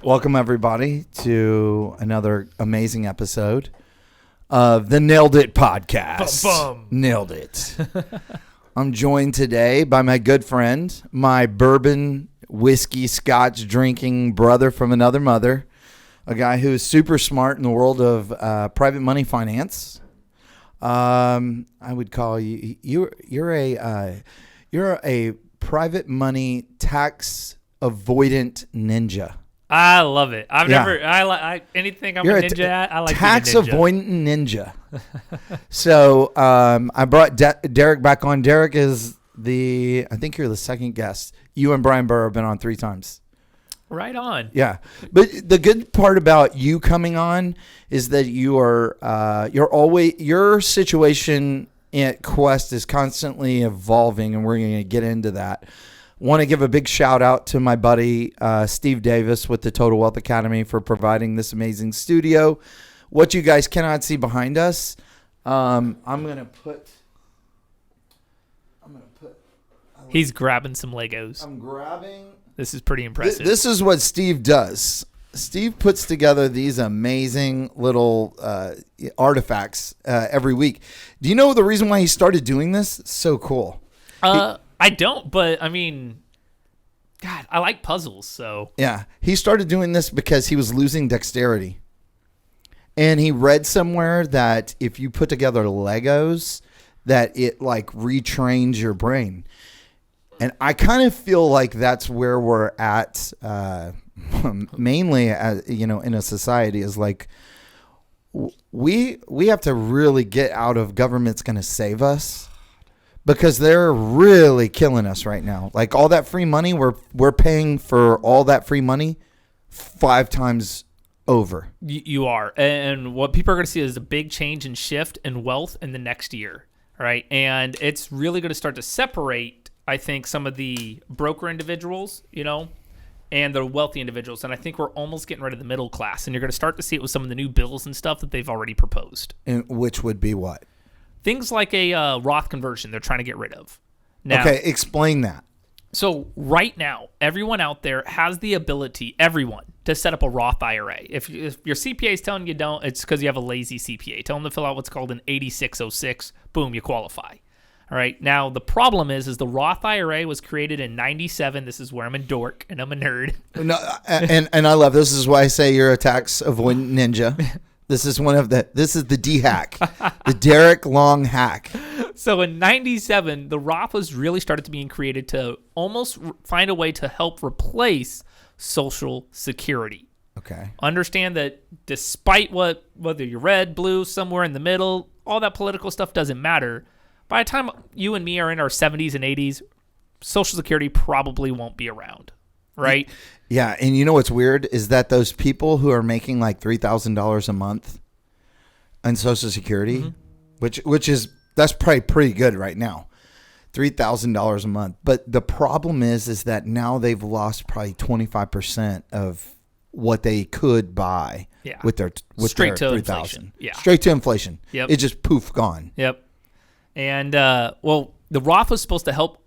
Welcome, everybody, to another amazing episode of the Nailed It podcast. Bum. Nailed it. I'm joined today by my good friend, my bourbon, whiskey, scotch drinking brother from another mother, a guy who is super smart in the world of private money finance. I would call you're a private money tax avoidant ninja. I love it. Anything I'm a ninja at, I like tax being a ninja. avoidant ninja. So I brought Derreck back on. Derreck is I think you're the second guest. You and Brian Burr have been on 3 times. Right on. Yeah, but the good part about you coming on is that you're always, your situation at Quest is constantly evolving, and we're going to get into that. Want to give a big shout out to my buddy Steve Davis with the Total Wealth Academy for providing this amazing studio. What you guys cannot see behind us, I'm gonna put. He's grabbing some Legos. I'm grabbing. This is pretty impressive. This is what Steve does. Steve puts together these amazing little artifacts every week. Do you know the reason why he started doing this? It's so cool. I don't, but I mean, God, I like puzzles, so. Yeah, he started doing this because he was losing dexterity. And he read somewhere that if you put together Legos, that it like retrains your brain. And I kind of feel like that's where we're at, mainly as, in a society, is like we have to really get out of government's going to save us. Because they're really killing us right now. Like all that free money, we're paying for all that free money 5 times over. You are. And what people are going to see is a big change and shift in wealth in the next year, right? And it's really going to start to separate, I think, some of the broker individuals, and the wealthy individuals. And I think we're almost getting rid of the middle class. And you're going to start to see it with some of the new bills and stuff that they've already proposed. And which would be what? Things like a Roth Conversion they're trying to get rid of. Now, okay, explain that. So right now, everyone out there has the ability, to set up a Roth IRA. If your CPA is telling you don't, it's because you have a lazy CPA. Tell them to fill out what's called an 8606. Boom, you qualify. All right. Now, the problem is the Roth IRA was created in 97. This is where I'm a dork and I'm a nerd. No, and I love this. Is why I say you're a tax avoidant ninja. This is the D hack, the Derreck Long hack. So in 97, the Roth was really started to being created to almost find a way to help replace Social Security. Okay. Understand that despite whether you're red, blue, somewhere in the middle, all that political stuff doesn't matter. By the time you and me are in our 70s and 80s, Social Security probably won't be around, right? Yeah, and you know what's weird is that those people who are making like $3,000 a month on Social Security, mm-hmm. That's probably pretty good right now, $3,000 a month. But the problem is that now they've lost probably 25% of what they could buy with their $3,000. Yeah, straight to inflation. Yep, it just poof gone. Yep, and the Roth was supposed to help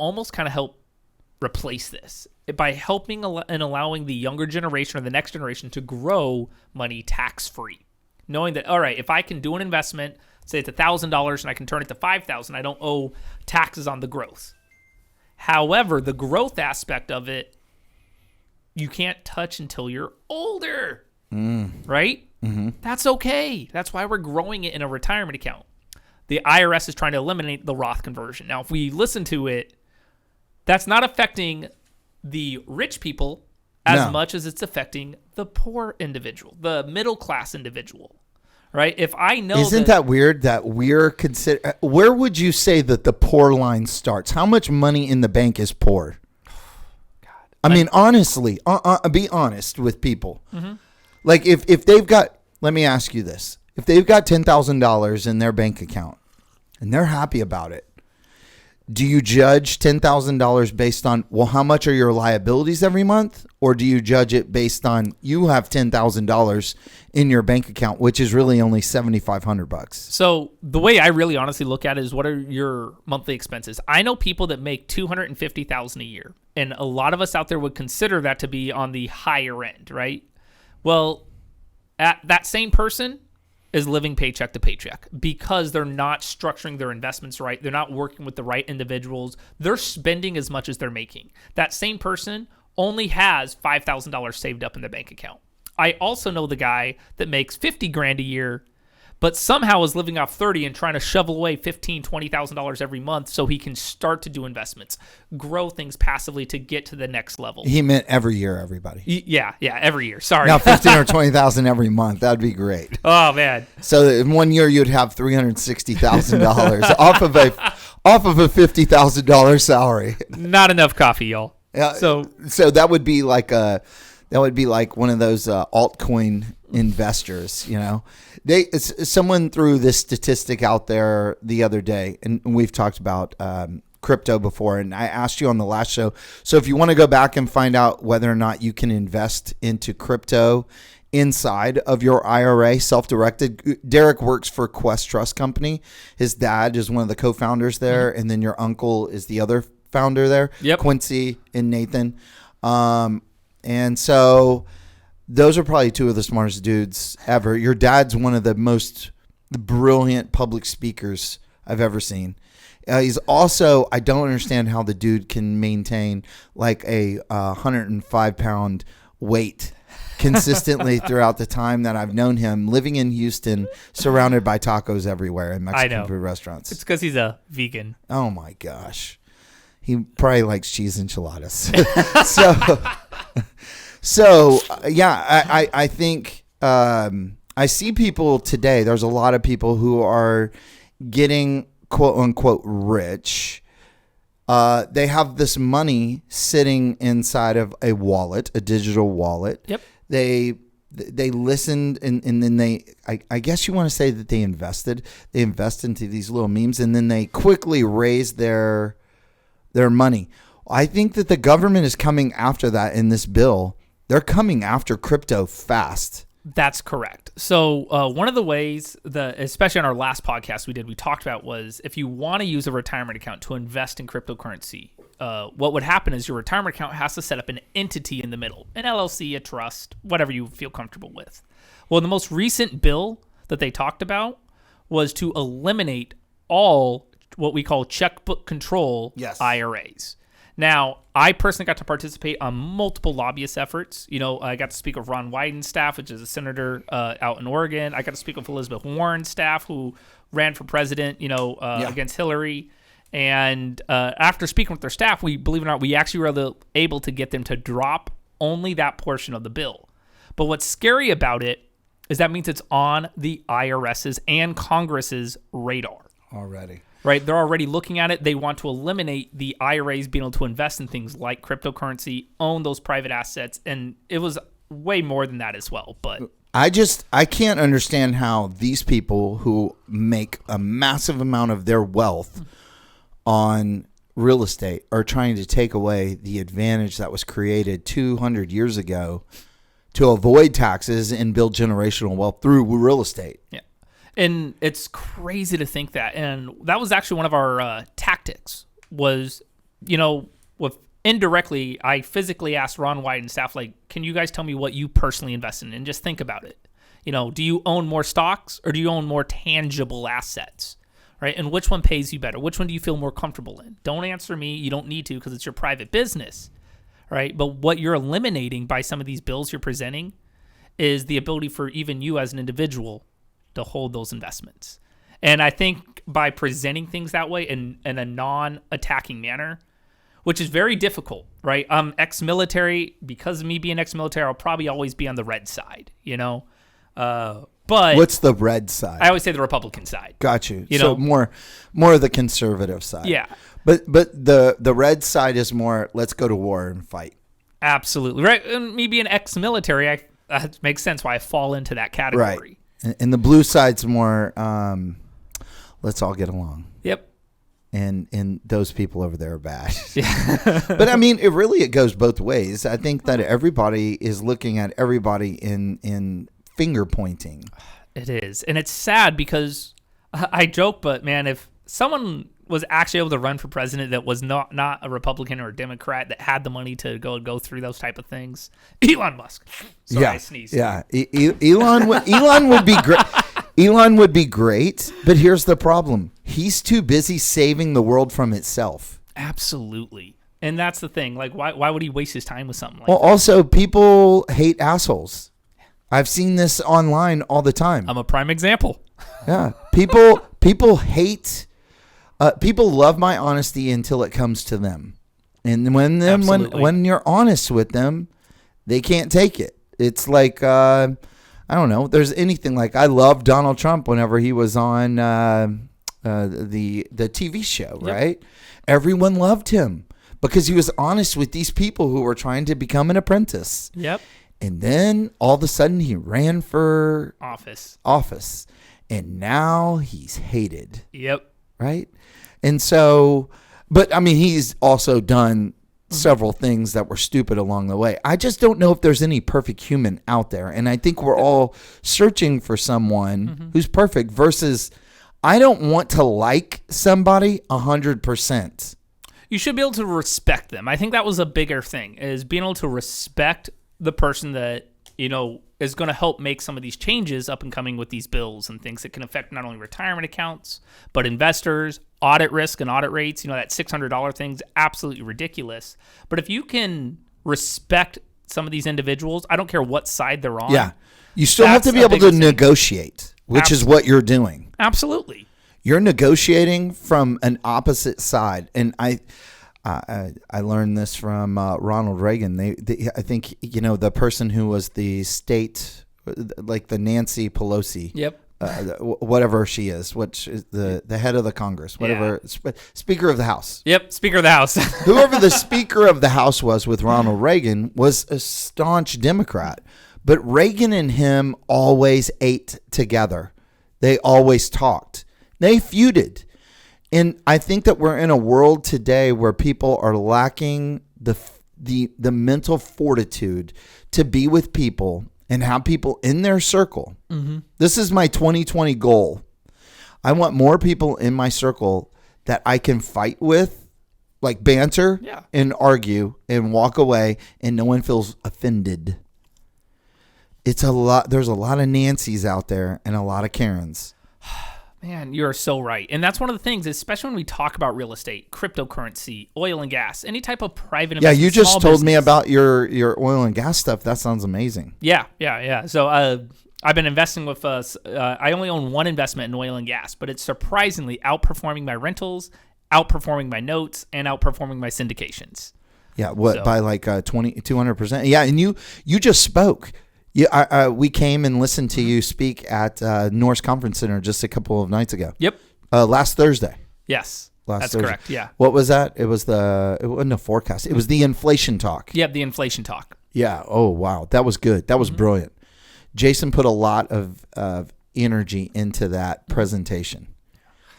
replace this by helping and allowing the younger generation or the next generation to grow money tax-free. Knowing that, all right, if I can do an investment, say it's $1,000 and I can turn it to $5,000, I don't owe taxes on the growth. However, the growth aspect of it, you can't touch until you're older, right? Mm-hmm. That's okay. That's why we're growing it in a retirement account. The IRS is trying to eliminate the Roth conversion. Now, if we listen to it, that's not affecting the rich people as much as it's affecting the poor individual, the middle class individual, right? If I know, isn't that weird that we're consider? Where would you say that the poor line starts? How much money in the bank is poor? God, I mean, honestly, be honest with people. Mm-hmm. Like if they've got, let me ask you this: if they've got $10,000 in their bank account and they're happy about it, do you judge $10,000 based on, well, how much are your liabilities every month? Or do you judge it based on you have $10,000 in your bank account, which is really only $7,500? So the way I really honestly look at it is, what are your monthly expenses? I know people that make $250,000 a year, and a lot of us out there would consider that to be on the higher end, right? Well, that same person is living paycheck to paycheck because they're not structuring their investments right. They're not working with the right individuals. They're spending as much as they're making. That same person only has $5,000 saved up in their bank account. I also know the guy that makes 50 grand a year, but somehow is living off 30 and trying to shovel away $15,000, $20,000 every month so he can start to do investments, grow things passively to get to the next level. He meant every year, everybody. Yeah, every year. Sorry. Now 15 or 20,000 every month. That'd be great. Oh man. So in 1 year you'd have $360,000 off of a $50,000 salary. Not enough coffee, y'all. So that would be like one of those altcoin investors, you know. Someone threw this statistic out there the other day, and we've talked about crypto before, and I asked you on the last show. So if you want to go back and find out whether or not you can invest into crypto inside of your IRA, self-directed, Derreck works for Quest Trust Company. His dad is one of the co-founders there, and then your uncle is the other founder there, Quincy and Nathan. And so those are probably two of the smartest dudes ever. Your dad's one of the most brilliant public speakers I've ever seen. He's also, I don't understand how the dude can maintain like a 105-pound weight consistently throughout the time that I've known him, living in Houston, surrounded by tacos everywhere and Mexican food restaurants. It's because he's a vegan. Oh my gosh. He probably likes cheese enchiladas. So yeah, I think I see people today. There's a lot of people who are getting quote unquote rich. They have this money sitting inside of a wallet, a digital wallet. Yep. They listened and then I guess you want to say that they invested. They invest into these little memes and then they quickly raise their money. I think that the government is coming after that in this bill. They're coming after crypto fast. That's correct. So one of the ways especially on our last podcast we talked about was if you want to use a retirement account to invest in cryptocurrency, what would happen is your retirement account has to set up an entity in the middle, an LLC, a trust, whatever you feel comfortable with. Well, the most recent bill that they talked about was to eliminate all what we call checkbook control IRAs. Now, I personally got to participate on multiple lobbyist efforts. You know, I got to speak with Ron Wyden's staff, which is a senator out in Oregon. I got to speak with Elizabeth Warren's staff, who ran for president, against Hillary. And after speaking with their staff, believe it or not, we actually were able to get them to drop only that portion of the bill. But what's scary about it is that means it's on the IRS's and Congress's radar. Already. Right, they're already looking at it. They want to eliminate the IRAs being able to invest in things like cryptocurrency, own those private assets, and it was way more than that as well. But I can't understand how these people who make a massive amount of their wealth on real estate are trying to take away the advantage that was created 200 years ago to avoid taxes and build generational wealth through real estate. Yeah. And it's crazy to think that. And that was actually one of our tactics was, with indirectly, I physically asked Ron Wyden and staff, like, can you guys tell me what you personally invest in? And just think about it. Do you own more stocks or do you own more tangible assets? Right? And which one pays you better? Which one do you feel more comfortable in? Don't answer me. You don't need to because it's your private business. Right? But what you're eliminating by some of these bills you're presenting is the ability for even you as an individual to hold those investments. And I think by presenting things that way in a non-attacking manner, which is very difficult, right? I'm ex-military. Because of me being ex-military, I'll probably always be on the red side, But what's the red side? I always say the Republican side. Got you. So more of the conservative side. Yeah. But the red side is more, let's go to war and fight. Absolutely. Right. And me being ex-military, it makes sense why I fall into that category. Right. And the blue side's more, let's all get along. Yep. And those people over there are bad. Yeah. But I mean, it goes both ways. I think that everybody is looking at everybody in finger pointing. It is. And it's sad because I joke, but man, if someone was actually able to run for president that was not a Republican or a Democrat that had the money to go through those type of things? Elon Musk. Sorry, I sneezed. Yeah. Elon would be great. Elon would be great, but here's the problem. He's too busy saving the world from itself. Absolutely. And that's the thing. Like, why would he waste his time with something like Well, that? also, people hate assholes. I've seen this online all the time. I'm a prime example. Yeah. People hate, people love my honesty until it comes to them. And when you're honest with them, they can't take it. It's like, I don't know. There's anything like, I love Donald Trump whenever he was on the TV show, right? Everyone loved him because he was honest with these people who were trying to become an apprentice. Yep. And then all of a sudden he ran for office. And now he's hated. Yep. Right? And so, but I mean, he's also done several things that were stupid along the way. I just don't know if there's any perfect human out there. And I think we're all searching for someone who's perfect versus I don't want to like somebody 100%. You should be able to respect them. I think that was a bigger thing, is being able to respect the person that, is going to help make some of these changes up and coming with these bills and things that can affect not only retirement accounts, but investors, audit risk and audit rates. That $600 thing's absolutely ridiculous. But if you can respect some of these individuals, I don't care what side they're on. Yeah. You still have to be able to negotiate, which is what you're doing. Absolutely. You're negotiating from an opposite side. And I learned this from Ronald Reagan. I think, the person who was the state, like the Nancy Pelosi. Yep. Whatever she is, which is the head of the Congress, whatever, Speaker of the House. Yep, Speaker of the House. Whoever the Speaker of the House was with Ronald Reagan was a staunch Democrat. But Reagan and him always ate together. They always talked. They feuded. And I think that we're in a world today where people are lacking the mental fortitude to be with people and have people in their circle. Mm-hmm. This is my 2020 goal. I want more people in my circle that I can fight with, like banter and argue and walk away and no one feels offended. It's a lot. There's a lot of Nancys out there and a lot of Karens. Man, you're so right. And that's one of the things, especially when we talk about real estate, cryptocurrency, oil and gas, any type of private investment. Yeah, you just told me about your oil and gas stuff. That sounds amazing. Yeah. So I've been investing with I only own one investment in oil and gas, but it's surprisingly outperforming my rentals, outperforming my notes, and outperforming my syndications. Yeah, by like 200%. Yeah, and you just spoke. Yeah, we came and listened to you speak at Norris Conference Center just a couple of nights ago. Yep. Last Thursday. Yes, that's Thursday. Correct. Yeah. What was that? It wasn't a forecast. It was the inflation talk. Yep, the inflation talk. Yeah. Oh, wow. That was good. That was brilliant. Jason put a lot of energy into that presentation.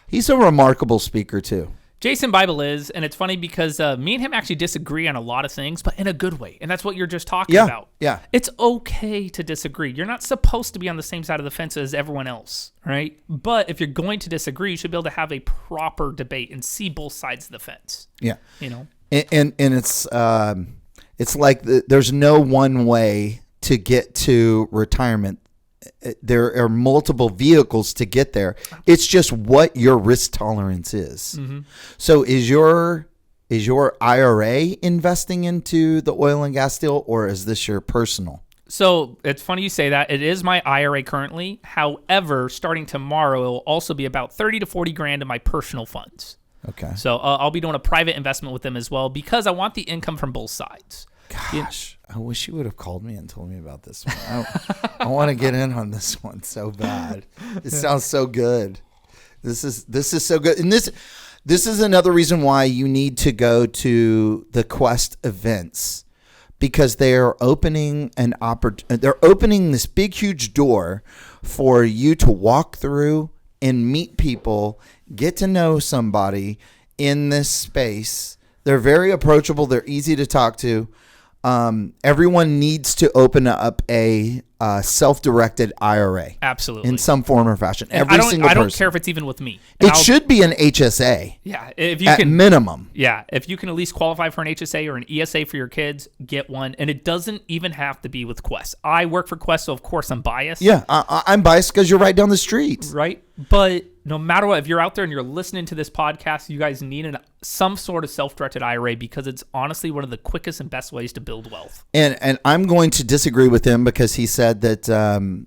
He's a remarkable speaker too. Jason Bible is, and it's funny because me and him actually disagree on a lot of things, but in a good way. And that's what you're just talking about. Yeah. It's okay to disagree. You're not supposed to be on the same side of the fence as everyone else, right? But if you're going to disagree, you should be able to have a proper debate and see both sides of the fence. Yeah. And it's like there's no one way to get to retirement. There are multiple vehicles to get there. It's just what your risk tolerance is. Mm-hmm. So is your IRA investing into the oil and gas deal, or is this your personal? So it's funny you say that. It is my IRA currently. However, starting tomorrow, it will also be about 30 to 40 grand in my personal funds. Okay. So I'll be doing a private investment with them as well because I want the income from both sides. Gosh, I wish you would have called me and told me about this one. I want to get in on this one so bad. It sounds so good. This is so good. And this is another reason why you need to go to the Quest events, because they are opening they're opening this big huge door for you to walk through and meet people, get to know somebody in this space. They're very approachable. They're easy to talk to. everyone needs to open up a self-directed IRA. Absolutely. In some form or fashion. And Every single person. I don't care if it's even with me. It should be an HSA. Yeah, if you at can minimum. Yeah, if you can at least qualify for an HSA or an ESA for your kids, get one. And it doesn't even have to be with Quest. I work for Quest, so of course I'm biased. Yeah, I'm biased because you're right down the street. Right? But no matter what, if you're out there and you're listening to this podcast, you guys need some sort of self-directed IRA because it's honestly one of the quickest and best ways to build wealth. And I'm going to disagree with him because he said that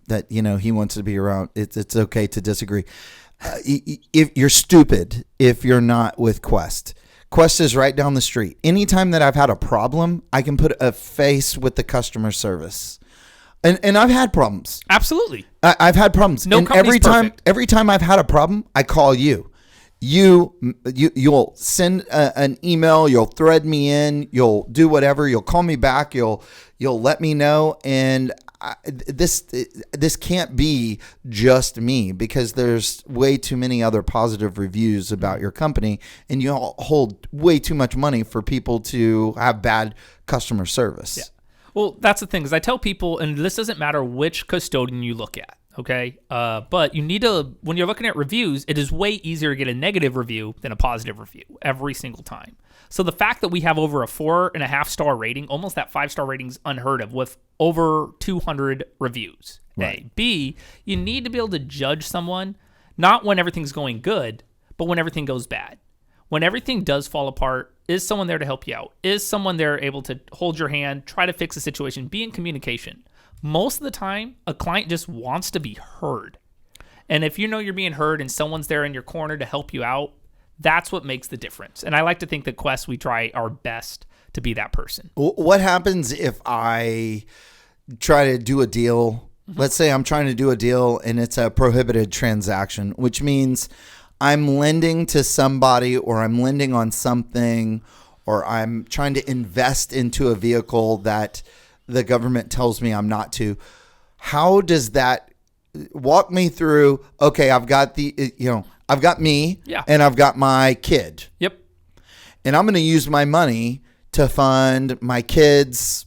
that he wants to be around. It's okay to disagree. If you're stupid if you're not with Quest. Quest is right down the street. Anytime that I've had a problem, I can put a face with the customer service. And I've had problems. Absolutely. I've had problems. No and company's perfect. Every time I've had a problem, I call you. You'll send an email. You'll thread me in. You'll do whatever. You'll call me back. You'll let me know. And this can't be just me because there's way too many other positive reviews about your company, and you hold way too much money for people to have bad customer service. Yeah. Well, that's the thing is I tell people, and this doesn't matter which custodian you look at, okay? But you need to, when you're looking at reviews, it is way easier to get a negative review than a positive review every single time. So the fact that we have over a 4.5-star rating, almost that 5-star rating is unheard of with over 200 reviews. Right. A. B, you need to be able to judge someone, not when everything's going good, but when everything goes bad. When everything does fall apart, is someone there to help you out? Is someone there able to hold your hand, try to fix the situation, be in communication? Most of the time, a client just wants to be heard. And if you know you're being heard and someone's there in your corner to help you out, that's what makes the difference. And I like to think that Quest, we try our best to be that person. What happens if I try to do a deal? Let's say I'm trying to do a deal and it's a prohibited transaction, which means I'm lending to somebody or I'm lending on something or I'm trying to invest into a vehicle that the government tells me I'm not to. How does that walk me through? Okay, I've got I've got me and I've got my kid. Yep. And I'm going to use my money to fund my kids.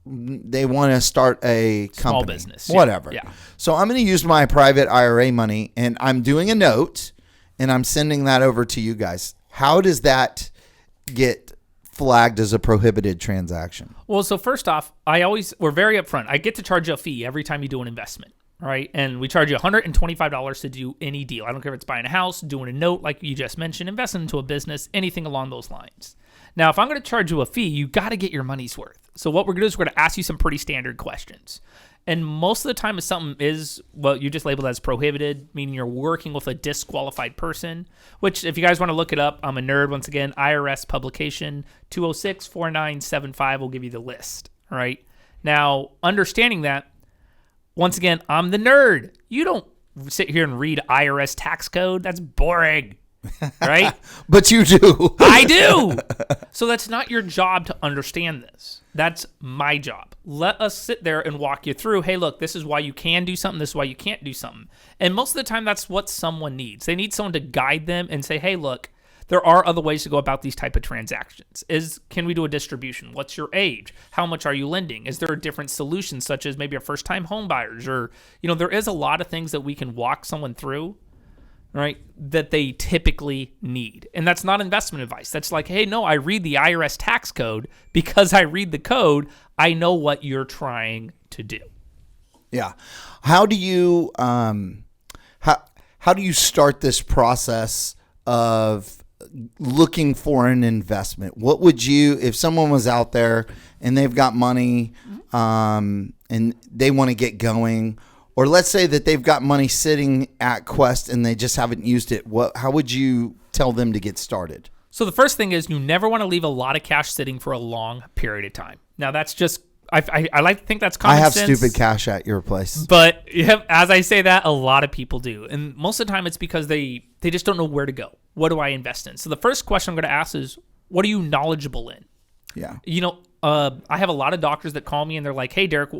They want to start a company. Small business. Whatever. Yeah. So I'm going to use my private IRA money and I'm doing a note and I'm sending that over to you guys. How does that get flagged as a prohibited transaction? Well, so first off, we're very upfront. I get to charge you a fee every time you do an investment, right? And we charge you $125 to do any deal. I don't care if it's buying a house, doing a note like you just mentioned, investing into a business, anything along those lines. Now, if I'm going to charge you a fee, you got to get your money's worth. So what we're going to do is we're going to ask you some pretty standard questions. And most of the time, if something is what you just labeled as prohibited, meaning you're working with a disqualified person, which if you guys want to look it up, I'm a nerd once again, IRS publication 206-4975 will give you the list, all right? Now, understanding that, once again, I'm the nerd. You don't sit here and read IRS tax code. That's boring. Right? But you do. I do. So that's not your job to understand this. That's my job. Let us sit there and walk you through, hey, look, this is why you can do something. This is why you can't do something. And most of the time, that's what someone needs. They need someone to guide them and say, hey, look, there are other ways to go about these type of transactions. Can we do a distribution? What's your age? How much are you lending? Is there a different solution, such as maybe a first-time home buyers? Or, there is a lot of things that we can walk someone through, right, that they typically need. And that's not investment advice. That's like, hey, no, I read the IRS tax code. Because I read the code, I know what you're trying to do. Yeah. How do you how do you start this process of looking for an investment? What would you, if someone was out there and they've got money and they want to get going, or let's say that they've got money sitting at Quest and they just haven't used it, how would you tell them to get started? So the first thing is you never want to leave a lot of cash sitting for a long period of time. Now that's just, I like to think that's common sense. I have stupid cash at your place. But as I say that, a lot of people do. And most of the time it's because they just don't know where to go. What do I invest in? So the first question I'm going to ask is, what are you knowledgeable in? Yeah. I have a lot of doctors that call me and they're like, hey, Derek,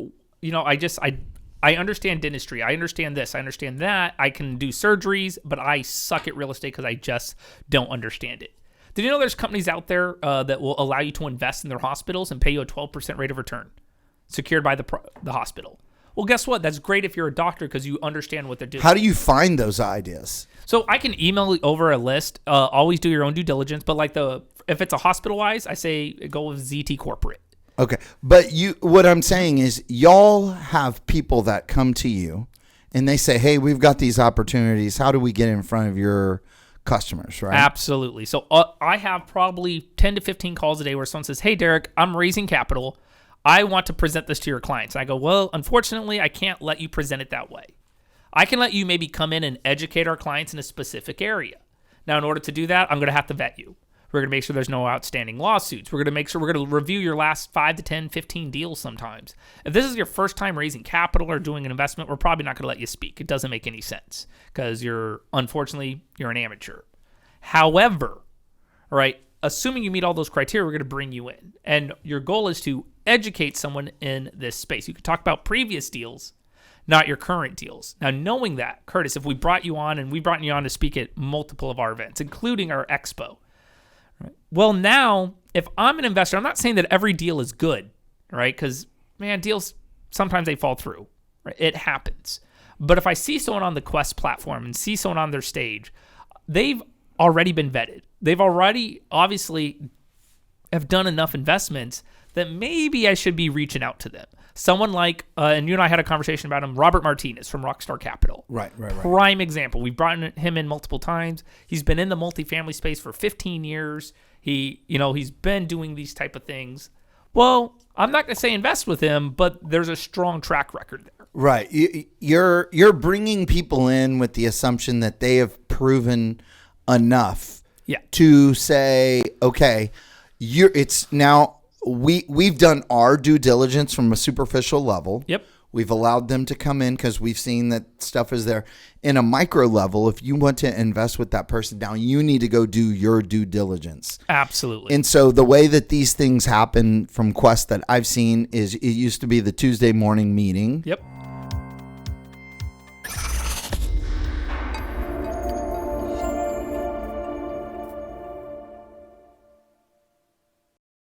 I understand dentistry. I understand this. I understand that. I can do surgeries, but I suck at real estate because I just don't understand it. Did you know there's companies out there that will allow you to invest in their hospitals and pay you a 12% rate of return secured by the hospital? Well, guess what? That's great if you're a doctor because you understand what they're doing. How do you find those ideas? So I can email over a list. Always do your own due diligence. But like if it's a hospital-wise, I say go with ZT Corporate. Okay. But what I'm saying is y'all have people that come to you and they say, hey, we've got these opportunities. How do we get in front of your customers, right? Absolutely. So I have probably 10 to 15 calls a day where someone says, hey, Derek, I'm raising capital. I want to present this to your clients. And I go, well, unfortunately, I can't let you present it that way. I can let you maybe come in and educate our clients in a specific area. Now, in order to do that, I'm going to have to vet you. We're going to make sure there's no outstanding lawsuits. We're going to make sure we're going to review your last 5 to 10, 15 deals sometimes. If this is your first time raising capital or doing an investment, we're probably not going to let you speak. It doesn't make any sense because unfortunately, you're an amateur. However, right, assuming you meet all those criteria, we're going to bring you in. And your goal is to educate someone in this space. You can talk about previous deals, not your current deals. Now, knowing that, Curtis, if we brought you on and we brought you on to speak at multiple of our events, including our expo, right? Well, now, if I'm an investor, I'm not saying that every deal is good, right? Because, man, deals, sometimes they fall through. Right? It happens. But if I see someone on the Quest platform and see someone on their stage, they've already been vetted. They've already, obviously, have done enough investments that maybe I should be reaching out to them. Someone like, and you and I had a conversation about him, Robert Martinez from Rockstar Capital. Right. Prime example. We've brought him in multiple times. He's been in the multifamily space for 15 years. He's been doing these type of things. Well, I'm not going to say invest with him, but there's a strong track record there. Right. You're bringing people in with the assumption that they have proven enough to say, okay, it's now we've done our due diligence from a superficial level. Yep. We've allowed them to come in because we've seen that stuff is there. In a micro level, if you want to invest with that person now, you need to go do your due diligence. Absolutely. And so the way that these things happen from Quest that I've seen is it used to be the Tuesday morning meeting. Yep.